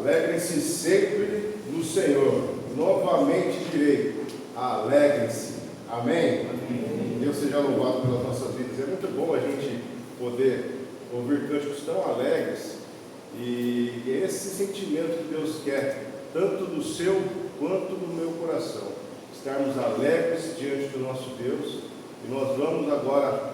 Alegrem-se sempre no Senhor. Novamente direi, alegrem-se. Amém? Amém? Deus seja louvado pelas nossas vidas. É muito bom a gente poder ouvir cânticos tão alegres. E é esse sentimento que Deus quer, tanto do seu quanto do meu coração. Estarmos alegres diante do nosso Deus. E nós vamos agora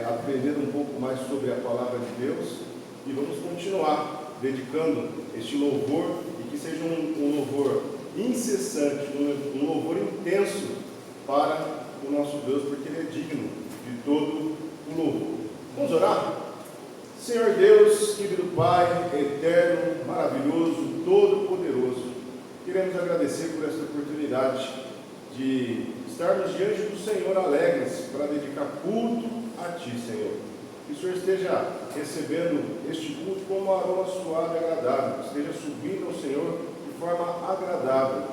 aprender um pouco mais sobre a palavra de Deus. E vamos continuar dedicando este louvor, e que seja um louvor incessante, um louvor intenso para o nosso Deus, porque Ele é digno de todo o louvor. Vamos orar? Senhor Deus, querido Pai, eterno, maravilhoso, todo-poderoso, queremos agradecer por esta oportunidade de estarmos diante do Senhor alegres para dedicar culto a Ti, Senhor. Que o Senhor esteja recebendo este culto como um aroma suave e agradável, que esteja subindo ao Senhor de forma agradável,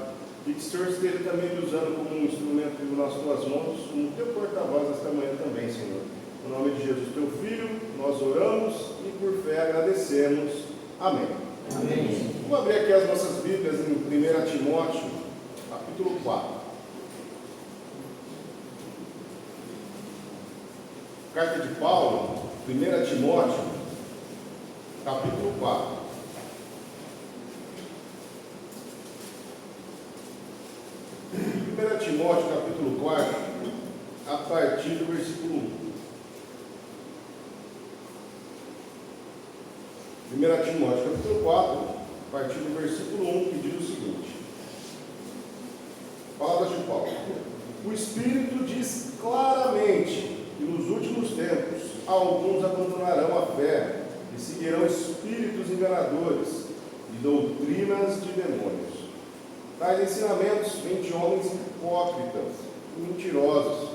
e que o Senhor esteja também me usando como um instrumento nas Tuas mãos, como Teu porta-voz esta manhã também, Senhor. No nome de Jesus, Teu Filho, nós oramos e por fé agradecemos. Amém. Amém. Vamos abrir aqui as nossas Bíblias em 1 Timóteo, capítulo 4. Carta de Paulo, 1 Timóteo, capítulo 4. Timóteo, capítulo 4, a partir do versículo 1. 1 Timóteo, capítulo 4, a partir do versículo 1, que diz o seguinte: Palavras de Paulo. O Espírito diz claramente que nos últimos tempos alguns abandonarão a fé e seguirão espíritos enganadores e doutrinas de demônios. Tais ensinamentos vêm de homens hipócritas e mentirosos,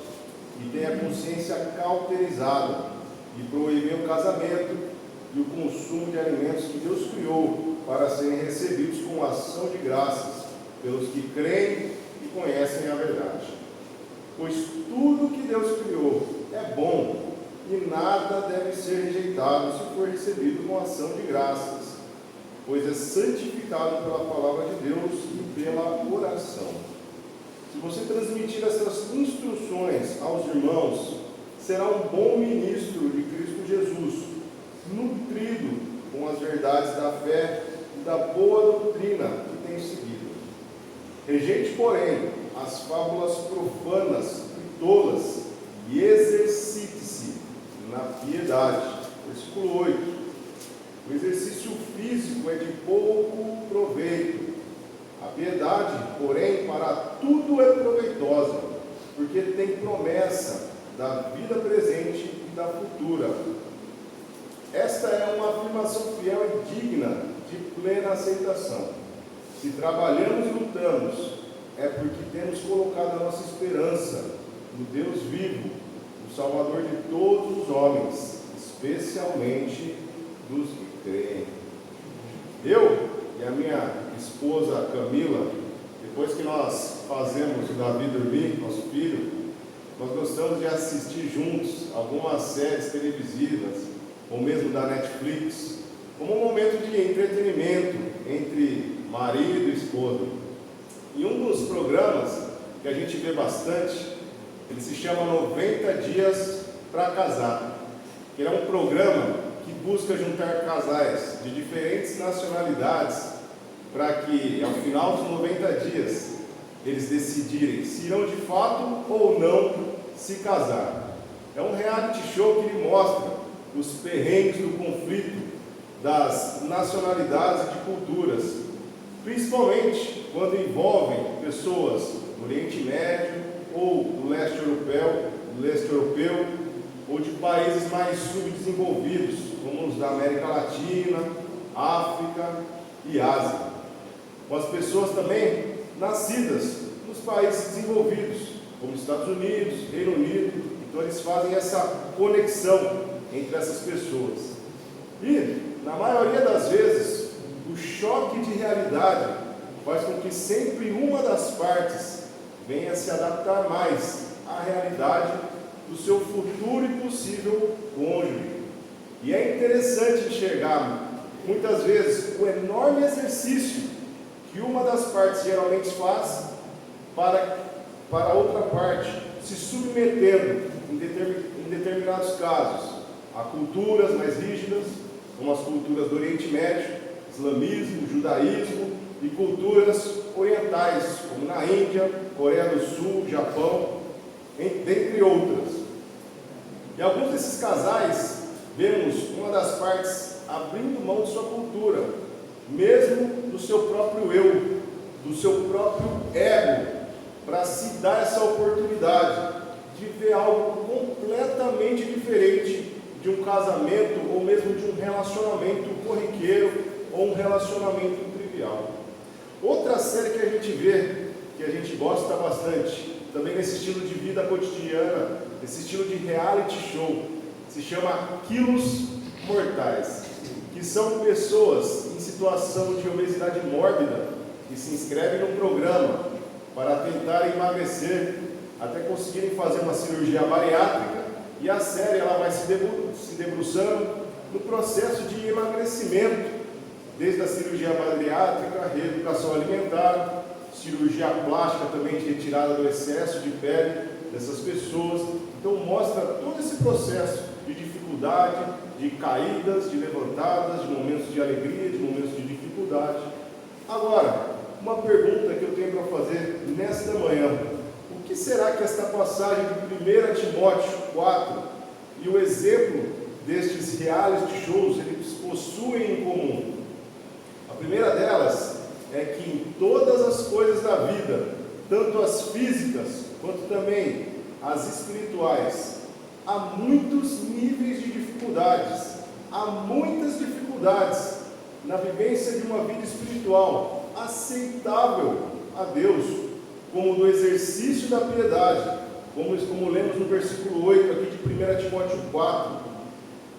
que têm a consciência cauterizada e proíbem o casamento e o consumo de alimentos que Deus criou para serem recebidos com ação de graças pelos que creem e conhecem a verdade. Pois tudo que Deus criou é bom e nada deve ser rejeitado se for recebido com ação de graças, pois é santificado pela palavra de Deus e pela oração. Se você transmitir essas instruções aos irmãos, será um bom ministro de Cristo Jesus, nutrido com as verdades da fé e da boa doutrina que tem seguido. Rejeite, porém, as fábulas profanas e tolas e exercite-se na piedade. Versículo 8. O exercício físico é de pouco proveito. A piedade, porém, para tudo é proveitosa, porque tem promessa da vida presente e da futura. Esta é uma afirmação fiel e digna de plena aceitação. Se trabalhamos e lutamos, é porque temos colocado a nossa esperança no Deus vivo, o Salvador de todos os homens, especialmente dos que creem. Eu e a minha esposa Camila, depois que nós fazemos o Davi dormir, nosso filho, nós gostamos de assistir juntos algumas séries televisivas, ou mesmo da Netflix, como um momento de entretenimento entre marido e esposa. E um dos programas que a gente vê bastante, ele se chama 90 Dias para Casar, que é um programa que busca juntar casais de diferentes nacionalidades para que, ao final dos 90 dias, eles decidirem se irão de fato ou não se casar. É um reality show que ele mostra os perrengues do conflito das nacionalidades e de culturas, principalmente quando envolvem pessoas do Oriente Médio ou do leste europeu, ou de países mais subdesenvolvidos, como os da América Latina, África e Ásia. Com as pessoas também nascidas nos países desenvolvidos, como Estados Unidos, Reino Unido. Então eles fazem essa conexão entre essas pessoas. E, na maioria das vezes, o choque de realidade faz com que sempre uma das partes venha se adaptar mais à realidade do seu futuro e possível cônjuge. E é interessante enxergar muitas vezes, o enorme exercício que uma das partes geralmente faz para a outra parte, se submetendo, em determinados casos, a culturas mais rígidas, como as culturas do Oriente Médio, islamismo, judaísmo, e culturas orientais, como na Índia, Coreia do Sul, Japão, dentre outras. Em alguns desses casais, vemos uma das partes abrindo mão de sua cultura, mesmo do seu próprio eu, do seu próprio ego, para se dar essa oportunidade de ver algo completamente diferente de um casamento ou mesmo de um relacionamento corriqueiro ou um relacionamento trivial. Outra série que a gente vê, que a gente gosta bastante, também nesse estilo de vida cotidiana, esse estilo de reality show, se chama Quilos Mortais, que são pessoas em situação de obesidade mórbida que se inscrevem no programa para tentar emagrecer até conseguirem fazer uma cirurgia bariátrica, e a série ela vai se debruçando no processo de emagrecimento, desde a cirurgia bariátrica, reeducação alimentar, cirurgia plástica também de retirada do excesso de pele dessas pessoas. Então mostra todo esse processo de dificuldade, de caídas, de levantadas, de momentos de alegria, de momentos de dificuldade. Agora, uma pergunta que eu tenho para fazer nesta manhã: o que será que esta passagem de 1 Timóteo 4 e o exemplo destes reality shows eles possuem em comum? A primeira delas é que em todas as coisas da vida, tanto as físicas quanto também as espirituais, há muitos níveis de dificuldades, há muitas dificuldades na vivência de uma vida espiritual aceitável a Deus, como no exercício da piedade, como lemos no versículo 8 aqui de 1 Timóteo 4.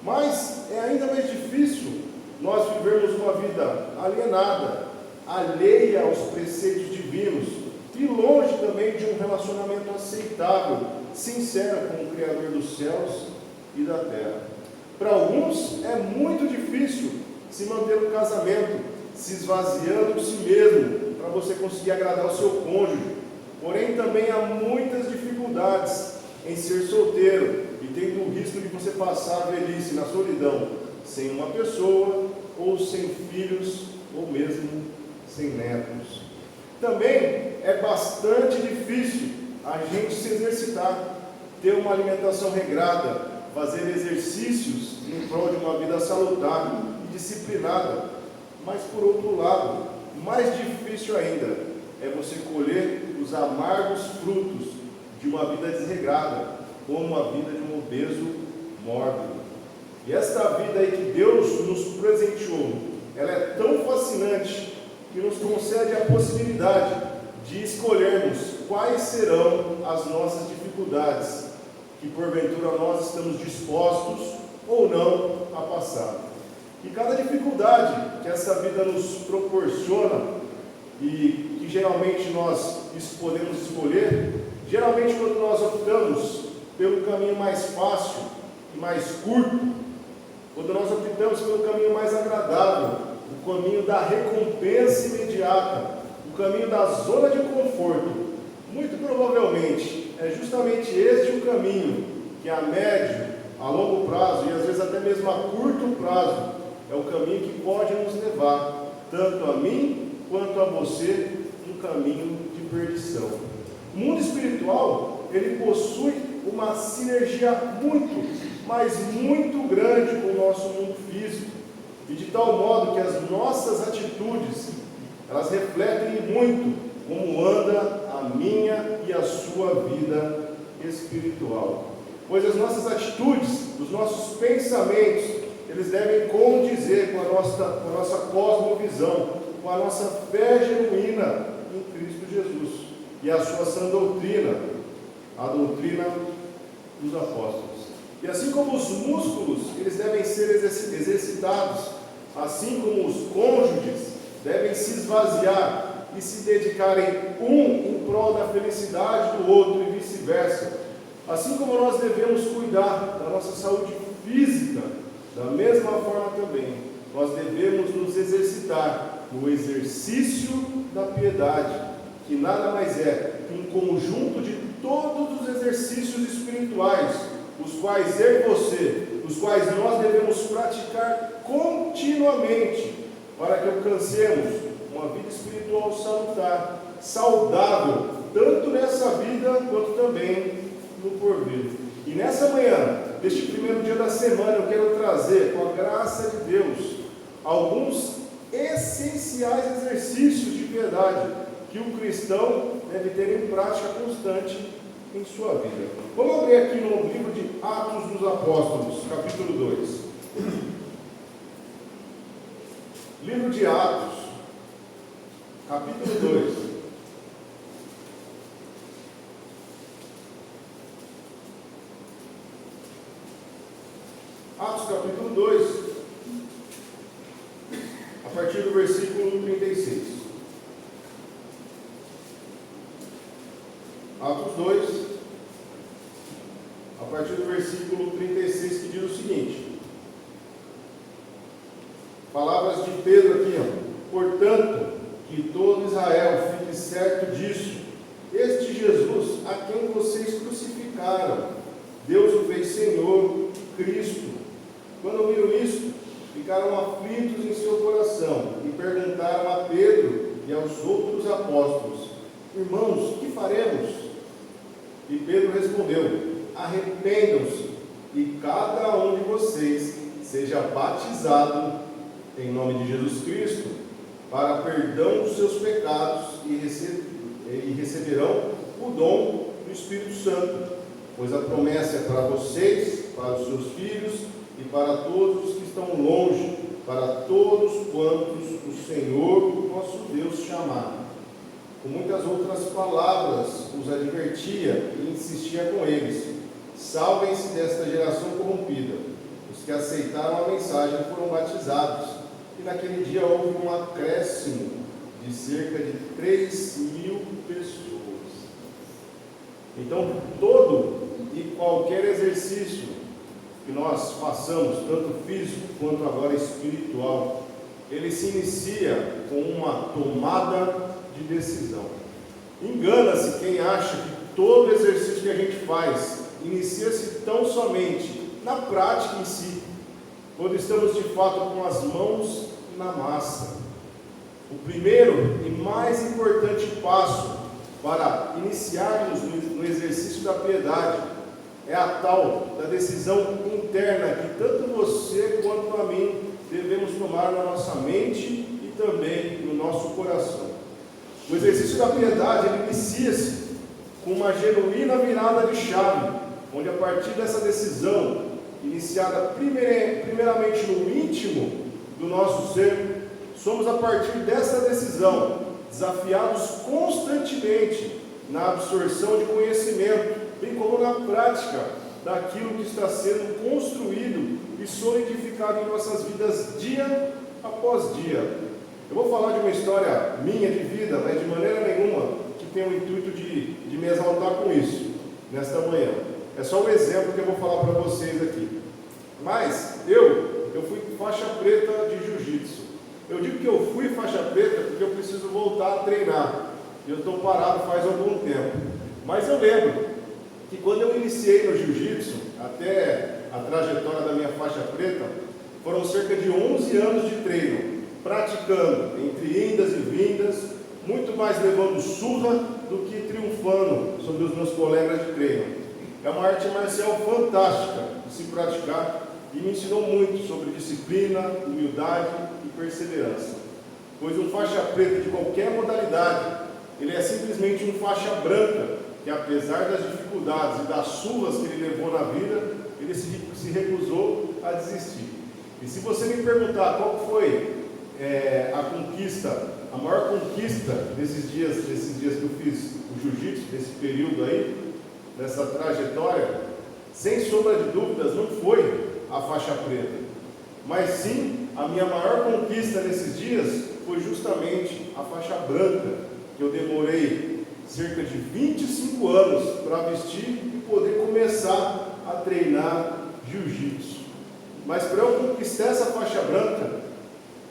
Mas é ainda mais difícil nós vivermos uma vida alienada, alheia aos preceitos divinos e longe também de um relacionamento aceitável, sincero com o Criador dos céus e da terra. Para alguns é muito difícil se manter no casamento, se esvaziando de si mesmo para você conseguir agradar o seu cônjuge. Porém também há muitas dificuldades em ser solteiro e tendo o risco de você passar a velhice na solidão, sem uma pessoa, ou sem filhos, ou mesmo sem netos. Também é bastante difícil a gente se exercitar, ter uma alimentação regrada, fazer exercícios em prol de uma vida salutar e disciplinada. Mas por outro lado, mais difícil ainda é você colher os amargos frutos de uma vida desregrada, como a vida de um obeso mórbido. E esta vida aí que Deus nos presenteou, ela é tão fascinante que nos concede a possibilidade de escolhermos quais serão as nossas dificuldades, que porventura nós estamos dispostos ou não a passar. E cada dificuldade que essa vida nos proporciona, e que geralmente nós podemos escolher, geralmente quando nós optamos pelo caminho mais fácil e mais curto, quando nós optamos pelo caminho mais agradável, o caminho da recompensa imediata, o caminho da zona de conforto, muito provavelmente é justamente este o caminho que a médio, a longo prazo e às vezes até mesmo a curto prazo é o caminho que pode nos levar, tanto a mim quanto a você, um caminho de perdição. O mundo espiritual, ele possui uma sinergia muito, mas muito grande com o nosso mundo físico, e de tal modo que as nossas atitudes, elas refletem muito como anda a minha e a sua vida espiritual. Pois as nossas atitudes, os nossos pensamentos, eles devem condizer com a nossa cosmovisão, com a nossa fé genuína em Cristo Jesus e a sua sã doutrina, a doutrina dos apóstolos. E assim como os músculos, eles devem ser exercitados, assim como os cônjuges devem se esvaziar e se dedicarem um em prol da felicidade do outro e vice-versa. Assim como nós devemos cuidar da nossa saúde física, da mesma forma também, nós devemos nos exercitar no exercício da piedade, que nada mais é que um conjunto de todos os exercícios espirituais, os quais eu e você, os quais nós devemos praticar continuamente, para que alcancemos uma vida espiritual salutar, saudável, tanto nessa vida quanto também no porvir. E nessa manhã, deste primeiro dia da semana, eu quero trazer, com a graça de Deus, alguns essenciais exercícios de piedade que o cristão deve ter em prática constante em sua vida. Vamos abrir aqui no livro de Atos dos Apóstolos, capítulo 2. Livro de Atos, capítulo 2. Atos capítulo 2, a partir do versículo 36. Atos 2, a partir do versículo 36, que diz o seguinte: palavras de Pedro aqui, portanto, que todo Israel fique certo disso, este Jesus, a quem vocês crucificaram, Deus o fez Senhor, Cristo. Quando ouviram isso, ficaram aflitos em seu coração e perguntaram a Pedro e aos outros apóstolos: irmãos, que faremos? E Pedro respondeu: arrependam-se e cada um de vocês seja batizado em nome de Jesus Cristo para perdão dos seus pecados e receberão o dom do Espírito Santo, pois a promessa é para vocês, para os seus filhos e para todos os que estão longe, para todos quantos o Senhor nosso Deus chamar. Com muitas outras palavras os advertia e insistia com eles: salvem-se desta geração corrompida. Os que aceitaram a mensagem foram batizados, e naquele dia houve um acréscimo de cerca de 3.000 pessoas. Então, todo e qualquer exercício que nós façamos, tanto físico quanto agora espiritual, ele se inicia com uma tomada de decisão. Engana-se quem acha que todo exercício que a gente faz inicia-se tão somente na prática em si, quando estamos de fato com as mãos na massa. O primeiro e mais importante passo para iniciarmos no exercício da piedade é a tal da decisão interna que tanto você quanto a mim devemos tomar na nossa mente e também no nosso coração. O exercício da piedade inicia-se com uma genuína virada de chave, onde a partir dessa decisão, iniciada primeiramente no íntimo do nosso ser, somos a partir dessa decisão desafiados constantemente na absorção de conhecimento, bem como na prática daquilo que está sendo construído e solidificado em nossas vidas dia após dia. Eu vou falar de uma história minha de vida, mas de maneira nenhuma que tenha o intuito de me exaltar com isso, nesta manhã. É só um exemplo que eu vou falar para vocês aqui. Mas eu fui faixa preta de jiu-jitsu. Eu digo que eu fui faixa preta porque eu preciso voltar a treinar. Eu estou parado faz algum tempo. Mas eu lembro que quando eu iniciei no jiu-jitsu, até a trajetória da minha faixa preta, foram cerca de 11 anos de treino, praticando entre indas e vindas, muito mais levando surra do que triunfando sobre os meus colegas de treino. É uma arte marcial fantástica de se praticar e me ensinou muito sobre disciplina, humildade e perseverança. Pois um faixa preta de qualquer modalidade, ele é simplesmente um faixa branca, que apesar das dificuldades e das surras que ele levou na vida, ele se recusou a desistir. E se você me perguntar qual foi a conquista, a maior conquista desses dias que eu fiz o jiu-jitsu, desse período aí, dessa trajetória, sem sombra de dúvidas, não foi a faixa preta, mas sim a minha maior conquista nesses dias foi justamente a faixa branca, que eu demorei cerca de 25 anos para vestir e poder começar a treinar jiu-jitsu. Mas para eu conquistar essa faixa branca,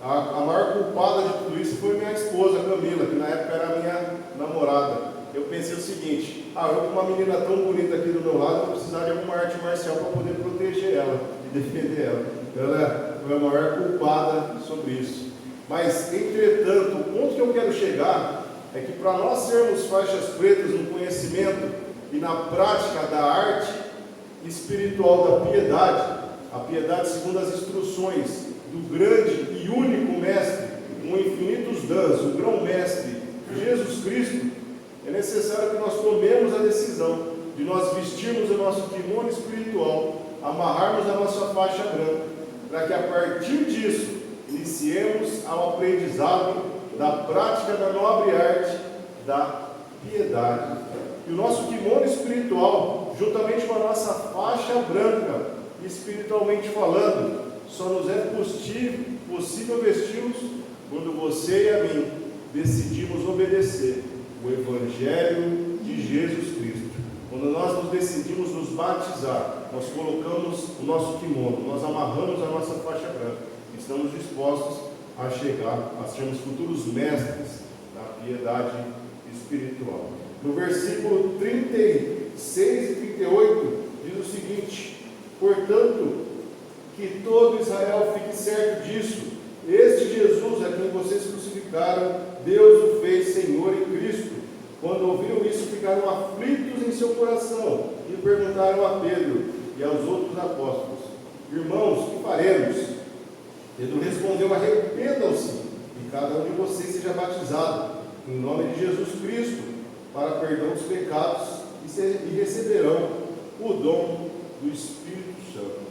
A maior culpada de tudo isso foi minha esposa, Camila, que na época era minha namorada. Eu pensei o seguinte: eu com uma menina tão bonita aqui do meu lado, vou precisar de alguma arte marcial para poder proteger ela e defender ela. Ela foi a maior culpada sobre isso. Mas, entretanto, o ponto que eu quero chegar é que para nós sermos faixas pretas no conhecimento e na prática da arte espiritual da piedade, a piedade segundo as instruções do grande e único mestre, com infinitos dons, o grão-mestre, Jesus Cristo, é necessário que nós tomemos a decisão de nós vestirmos o nosso kimono espiritual, amarrarmos a nossa faixa branca, para que a partir disso iniciemos ao aprendizado da prática da nobre arte da piedade. E o nosso kimono espiritual, juntamente com a nossa faixa branca, espiritualmente falando, só nos é possível vestirmos quando você e a mim decidimos obedecer o Evangelho de Jesus Cristo. Quando nós nos decidimos nos batizar, nós colocamos o nosso kimono, nós amarramos a nossa faixa branca, estamos dispostos a chegar a sermos futuros mestres da piedade espiritual. No versículo 36 e 38 diz o seguinte: portanto, que todo Israel fique certo disso, este Jesus a quem vocês crucificaram, Deus o fez Senhor e Cristo. Quando ouviram isso, ficaram aflitos em seu coração e perguntaram a Pedro e aos outros apóstolos: irmãos, que faremos? Pedro respondeu: arrependam-se e cada um de vocês seja batizado em nome de Jesus Cristo para perdão dos pecados e receberão o dom do Espírito Santo.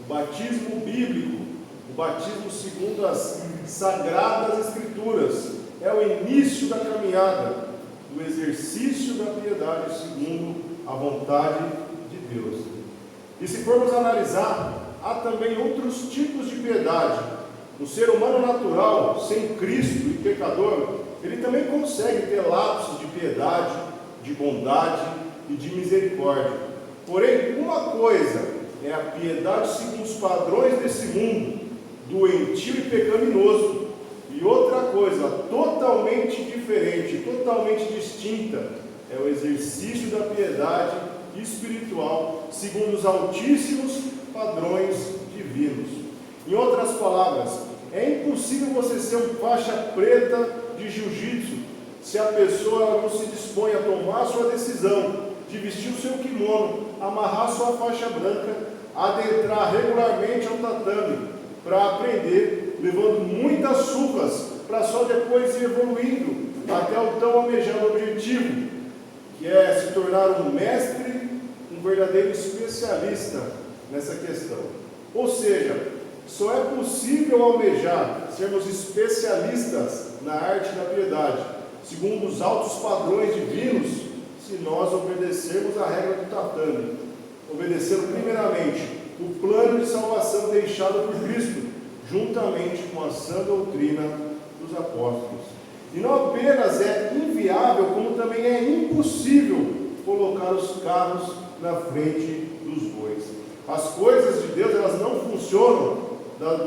O batismo bíblico, o batismo segundo as sagradas Escrituras, é o início da caminhada do exercício da piedade segundo a vontade de Deus. E se formos analisar, há também outros tipos de piedade. O ser humano natural, sem Cristo e pecador, ele também consegue ter lapsos de piedade, de bondade e de misericórdia. Porém, uma coisa é a piedade segundo os padrões desse mundo, doentio e pecaminoso, e outra coisa totalmente diferente, totalmente distinta, é o exercício da piedade espiritual segundo os altíssimos padrões divinos. Em outras palavras, é impossível você ser um faixa preta de jiu-jitsu se a pessoa não se dispõe a tomar a sua decisão de vestir o seu kimono, amarrar sua faixa branca, adentrar regularmente ao tatame para aprender, levando muitas surras para só depois ir evoluindo até o tão almejado objetivo, que é se tornar um mestre, um verdadeiro especialista nessa questão. Ou seja, só é possível almejar sermos especialistas na arte da piedade, segundo os altos padrões divinos, se nós obedecermos a regra do tatame, obedecendo primeiramente o plano de salvação deixado por Cristo, juntamente com a sã doutrina dos apóstolos. E não apenas é inviável, como também é impossível colocar os carros na frente dos bois. As coisas de Deus, elas não funcionam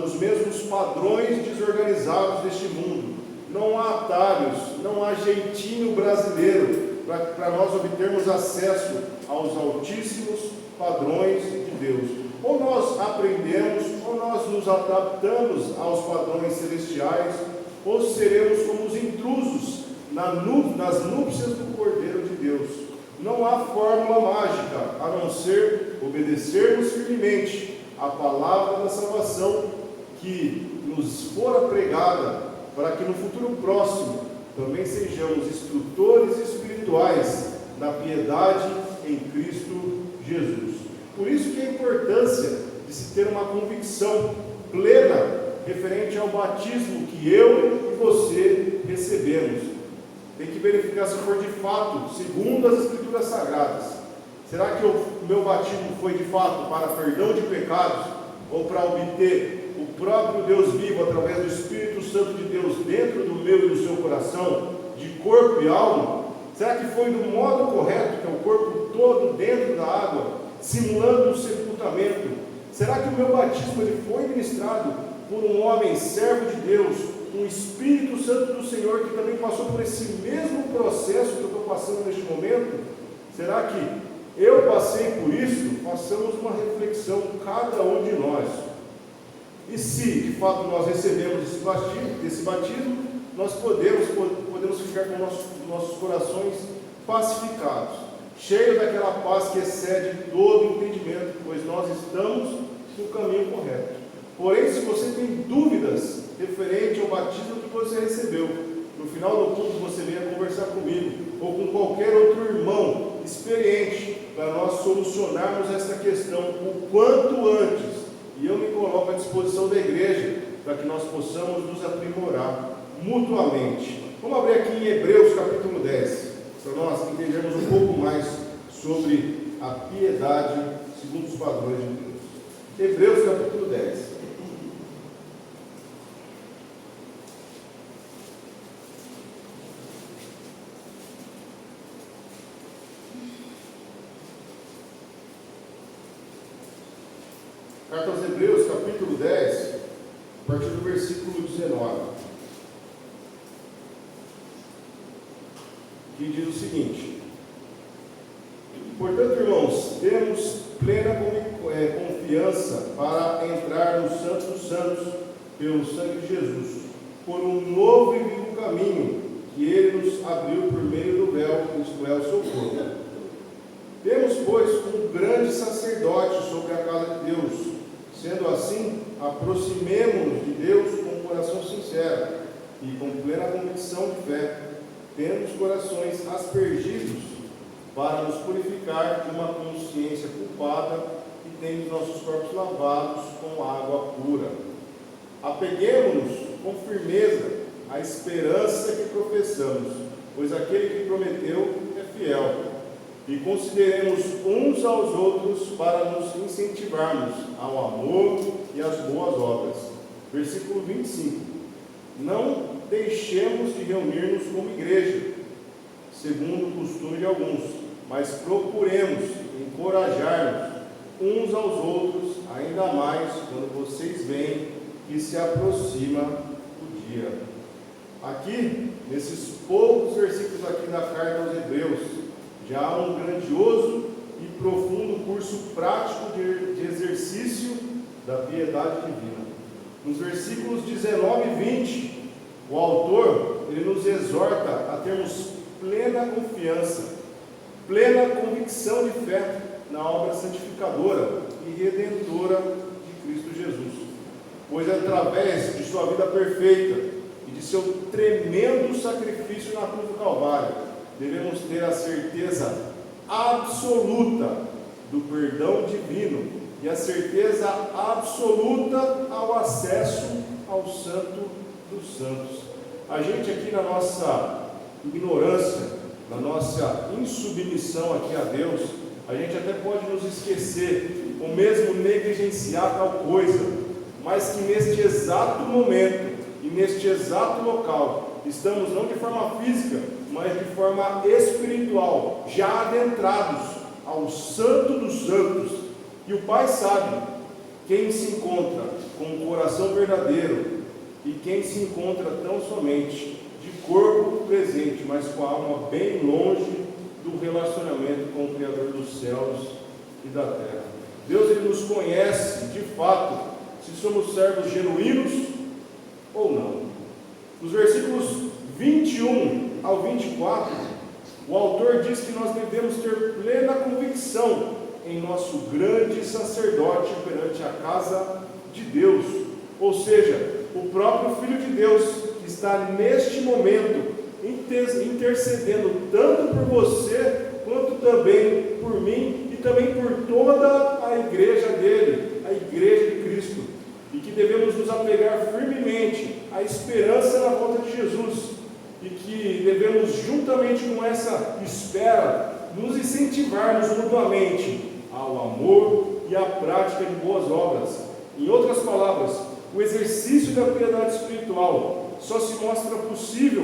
dos mesmos padrões desorganizados deste mundo. Não há atalhos, não há jeitinho brasileiro para nós obtermos acesso aos altíssimos padrões de Deus. Ou nós aprendemos, ou nós nos adaptamos aos padrões celestiais, ou seremos como os intrusos nas núpcias do Cordeiro de Deus. Não há fórmula mágica, a não ser obedecermos firmemente a palavra da salvação que nos fora pregada, para que no futuro próximo também sejamos instrutores espirituais da piedade em Cristo Jesus. Por isso que a importância de se ter uma convicção plena referente ao batismo que eu e você recebemos. Tem que verificar se for de fato segundo as Escrituras Sagradas. Será que o meu batismo foi de fato para perdão de pecados ou para obter o próprio Deus vivo através do Espírito Santo de Deus dentro do meu e do seu coração, de corpo e alma? Será que foi do modo correto, que é o corpo todo dentro da água, simulando o sepultamento? Será que o meu batismo ele foi ministrado por um homem servo de Deus, um Espírito Santo do Senhor que também passou por esse mesmo processo que eu estou passando neste momento? Será que eu passei por isso? Façamos uma reflexão, cada um de nós. E se de fato nós recebemos esse batismo, nós podemos ficar com nossos corações pacificados, cheios daquela paz que excede todo entendimento, pois nós estamos no caminho correto. Porém, se você tem dúvidas referente ao batismo que você recebeu, no final do culto você venha conversar comigo, ou com qualquer outro irmão experiente, para nós solucionarmos essa questão o quanto antes. E eu me coloco à disposição da igreja, para que nós possamos nos aprimorar mutuamente. Vamos abrir aqui em Hebreus capítulo 10, para nós entendermos um pouco mais sobre a piedade segundo os padrões de Deus. Hebreus capítulo 10. Carta aos Hebreus, capítulo 10, a partir do versículo 19, que diz o seguinte: portanto, irmãos, temos plena confiança para entrar no Santo dos Santos, pelo sangue de Jesus, por um novo e vivo caminho que Ele nos abriu por meio do véu, isto é, o seu corpo. Temos, pois, um grande sacerdote sobre a casa de Deus. Sendo assim, aproximemo-nos de Deus com um coração sincero e com plena convicção de fé, tendo os corações aspergidos para nos purificar de uma consciência culpada e tendo nossos corpos lavados com água pura. Apeguemo-nos com firmeza à esperança que professamos, pois aquele que prometeu é fiel. E consideremos uns aos outros para nos incentivarmos ao amor e às boas obras. Versículo 25. Não deixemos de reunir-nos como igreja, segundo o costume de alguns, mas procuremos encorajar-nos uns aos outros, ainda mais quando vocês veem que se aproxima o dia. Aqui, nesses poucos versículos aqui da carta aos Hebreus, já há um grandioso e profundo curso prático de exercício da piedade divina. Nos versículos 19 e 20, o autor ele nos exorta a termos plena confiança, plena convicção de fé na obra santificadora e redentora de Cristo Jesus. Pois através de sua vida perfeita e de seu tremendo sacrifício na cruz do Calvário, devemos ter a certeza absoluta do perdão divino e a certeza absoluta ao acesso ao Santo dos Santos. A gente aqui na nossa ignorância, na nossa insubmissão aqui a Deus, a gente até pode nos esquecer ou mesmo negligenciar tal coisa, mas que neste exato momento e neste exato local estamos não de forma física, mas de forma espiritual, já adentrados ao Santo dos Santos. E o Pai sabe quem se encontra com um coração verdadeiro e quem se encontra tão somente de corpo presente, mas com a alma bem longe do relacionamento com o Criador dos céus e da terra. Deus ele nos conhece de fato se somos servos genuínos ou não. Nos versículos 21 ao 24, o autor diz que nós devemos ter plena convicção em nosso grande sacerdote perante a casa de Deus, ou seja, o próprio Filho de Deus que está neste momento intercedendo tanto por você quanto também por mim e também por toda a igreja dele, a igreja de Cristo, e que devemos nos apegar firmemente à esperança na volta de Jesus. E que devemos, juntamente com essa espera, nos incentivarmos mutuamente ao amor e à prática de boas obras. Em outras palavras, o exercício da piedade espiritual só se mostra possível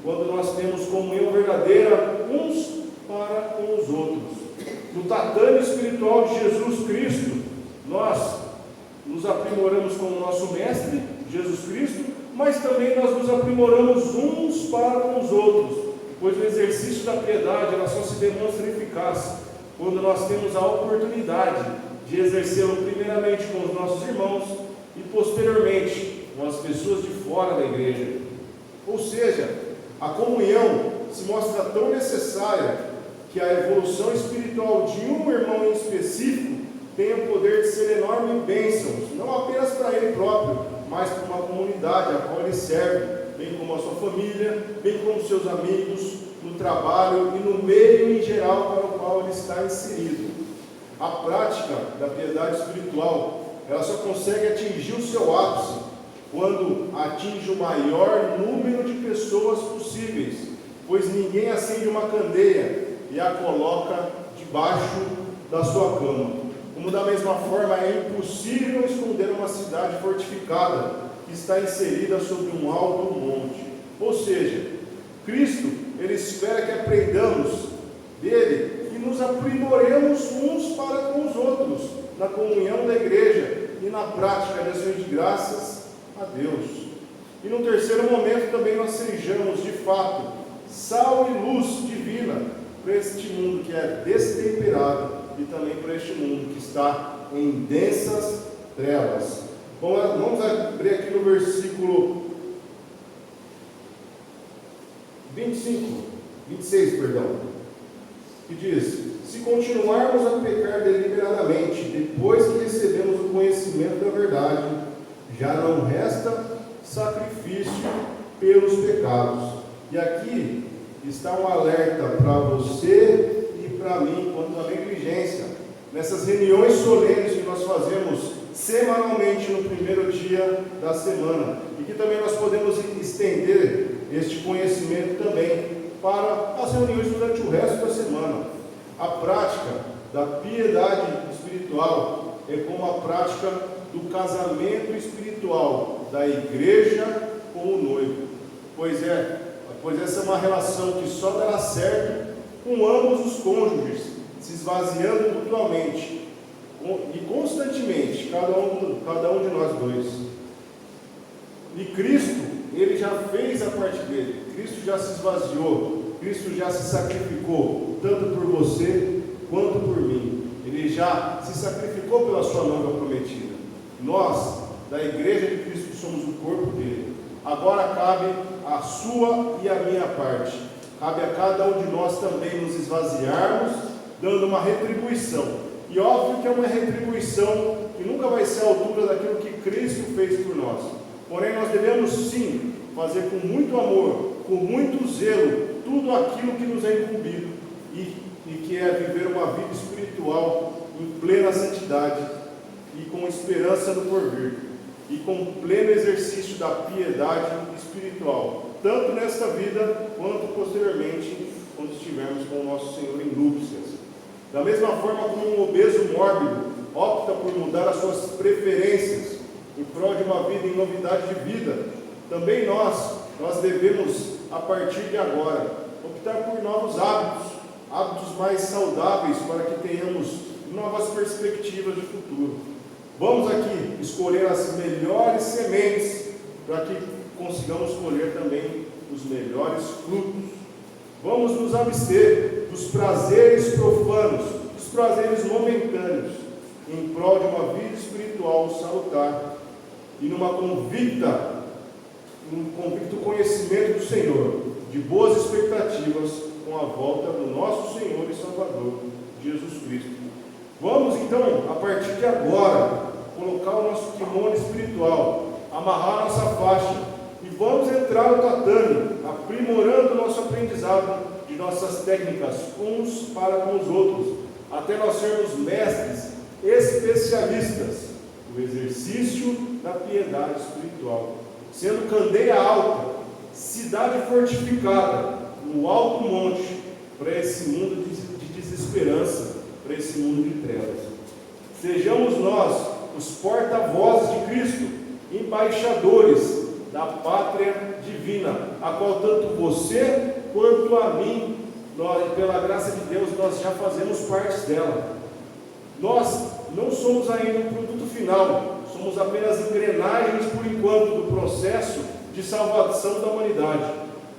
quando nós temos comunhão verdadeira uns para com os outros. No tatame espiritual de Jesus Cristo, nós nos aprimoramos como nosso mestre de Jesus Cristo, mas também nós nos aprimoramos uns para com os outros, pois o exercício da piedade ela só se demonstra eficaz quando nós temos a oportunidade de exercê-lo primeiramente com os nossos irmãos e posteriormente com as pessoas de fora da igreja. Ou seja, a comunhão se mostra tão necessária que a evolução espiritual de um irmão em específico tem o poder de ser enorme bênçãos, não apenas para ele próprio, mas para uma comunidade a qual ele serve, bem como a sua família, bem como seus amigos, no trabalho e no meio em geral para o qual ele está inserido. A prática da piedade espiritual, ela só consegue atingir o seu ápice quando atinge o maior número de pessoas possíveis, pois ninguém acende uma candeia e a coloca debaixo da sua cama. Como da mesma forma é impossível esconder uma cidade fortificada que está inserida sobre um alto monte. Ou seja, Cristo, Ele espera que aprendamos dele e nos aprimoremos uns para com os outros, na comunhão da igreja e na prática de ações de graças a Deus. E no terceiro momento também nós sejamos, de fato, sal e luz divina para este mundo que é destemperado e também para este mundo que está em densas trevas. Bom, vamos abrir aqui no versículo 26, que diz: se continuarmos a pecar deliberadamente, depois que recebemos o conhecimento da verdade, já não resta sacrifício pelos pecados. E aqui está um alerta para você e para mim quanto à negligência. Nessas reuniões solenes que nós fazemos semanalmente no primeiro dia da semana, e que também nós podemos estender este conhecimento também para as reuniões durante o resto da semana. A prática da piedade espiritual é como a prática do casamento espiritual da igreja com o noivo, pois essa é uma relação que só dará certo com ambos os cônjuges se esvaziando mutuamente e constantemente, cada um de nós dois. E Cristo, Ele já fez a parte dele. Cristo já se esvaziou, Cristo já se sacrificou, tanto por você quanto por mim. Ele já se sacrificou pela sua noiva prometida. Nós, da igreja de Cristo, somos o corpo dele. Agora cabe a sua e a minha parte. Cabe a cada um de nós também nos esvaziarmos, dando uma retribuição. E óbvio que é uma retribuição que nunca vai ser à altura daquilo que Cristo fez por nós. Porém, nós devemos sim fazer com muito amor, com muito zelo, tudo aquilo que nos é incumbido, e que é viver uma vida espiritual em plena santidade e com esperança no porvir, e com pleno exercício da piedade espiritual, tanto nesta vida quanto posteriormente, quando estivermos com o nosso Senhor em núpcias. Da mesma forma como um obeso mórbido opta por mudar as suas preferências em prol de uma vida em novidade de vida, também nós devemos, a partir de agora, optar por novos hábitos mais saudáveis, para que tenhamos novas perspectivas de futuro. Vamos aqui escolher as melhores sementes, para que consigamos colher também os melhores frutos. Vamos nos abster dos prazeres profanos, dos prazeres momentâneos, em prol de uma vida espiritual salutar e um convicto conhecimento do Senhor, de boas expectativas com a volta do nosso Senhor e Salvador, Jesus Cristo. Vamos então, a partir de agora, colocar o nosso kimono espiritual, amarrar nossa faixa e vamos entrar no tatame, aprimorando o nosso aprendizado de nossas técnicas uns para com os outros, até nós sermos mestres, especialistas no exercício da piedade espiritual, sendo candeia alta, cidade fortificada no alto monte, para esse mundo de desesperança, para esse mundo de trevas. Sejamos nós os porta-vozes de Cristo, embaixadores da pátria divina, a qual tanto você quanto a mim, nós, pela graça de Deus, nós já fazemos parte dela. Nós não somos ainda o produto final, somos apenas engrenagens por enquanto do processo de salvação da humanidade.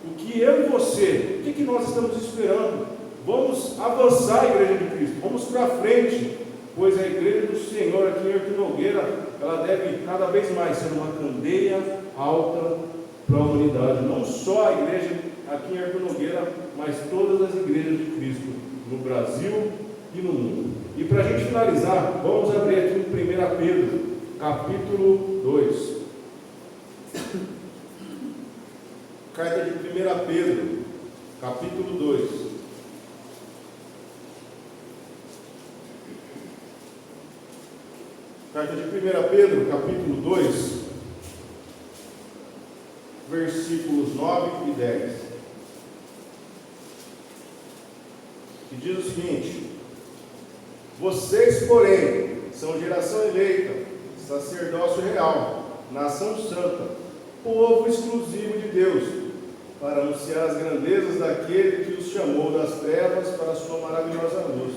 O que eu e você, o que nós estamos esperando? Vamos avançar a Igreja de Cristo, vamos para frente, pois a Igreja do Senhor aqui em Artur Nogueira, ela deve cada vez mais ser uma candeia alta para a humanidade, não só a igreja aqui em Artur Nogueira, mas todas as igrejas de Cristo no Brasil e no mundo. E para a gente finalizar, vamos abrir aqui em 1 Pedro, capítulo 2. Carta de 1 Pedro, capítulo 2. Carta de 1 Pedro, capítulo 2, versículos 9 e 10. Que diz o seguinte: vocês, porém, são geração eleita, sacerdócio real, nação santa, povo exclusivo de Deus, para anunciar as grandezas daquele que os chamou das trevas para a sua maravilhosa luz.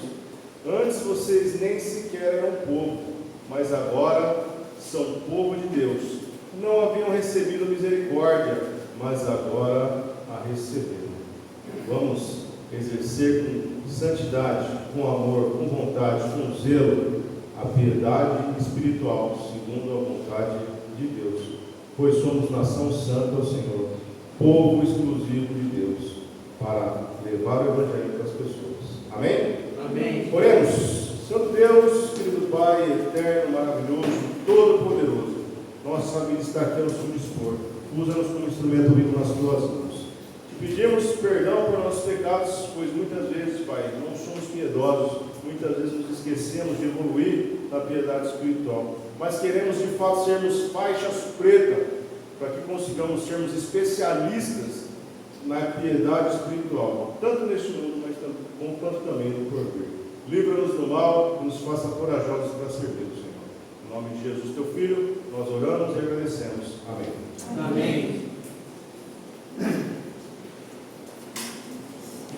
Antes vocês nem sequer eram povo, mas agora são povo de Deus. Não haviam recebido misericórdia, mas agora a receberam. Vamos exercer com santidade, com amor, com vontade, com zelo, a piedade espiritual, segundo a vontade de Deus. Pois somos nação santa ao Senhor, povo exclusivo de Deus, para levar o Evangelho para as pessoas. Amém? Amém. Oremos. Santo Deus, querido Pai, eterno, maravilhoso, todo-poderoso, nossa vida está aqui ao seu dispor. Usa-nos como instrumento vivo nas tuas mãos. Te pedimos perdão por nossos pecados, pois muitas vezes, Pai, não somos piedosos, muitas vezes nos esquecemos de evoluir na piedade espiritual, mas queremos de fato sermos faixas pretas, para que consigamos sermos especialistas na piedade espiritual, tanto neste mundo, mas quanto também no porvir. Livra-nos do mal e nos faça corajosos para servir o Senhor. Em nome de Jesus, teu Filho, nós oramos e agradecemos. Amém. Amém.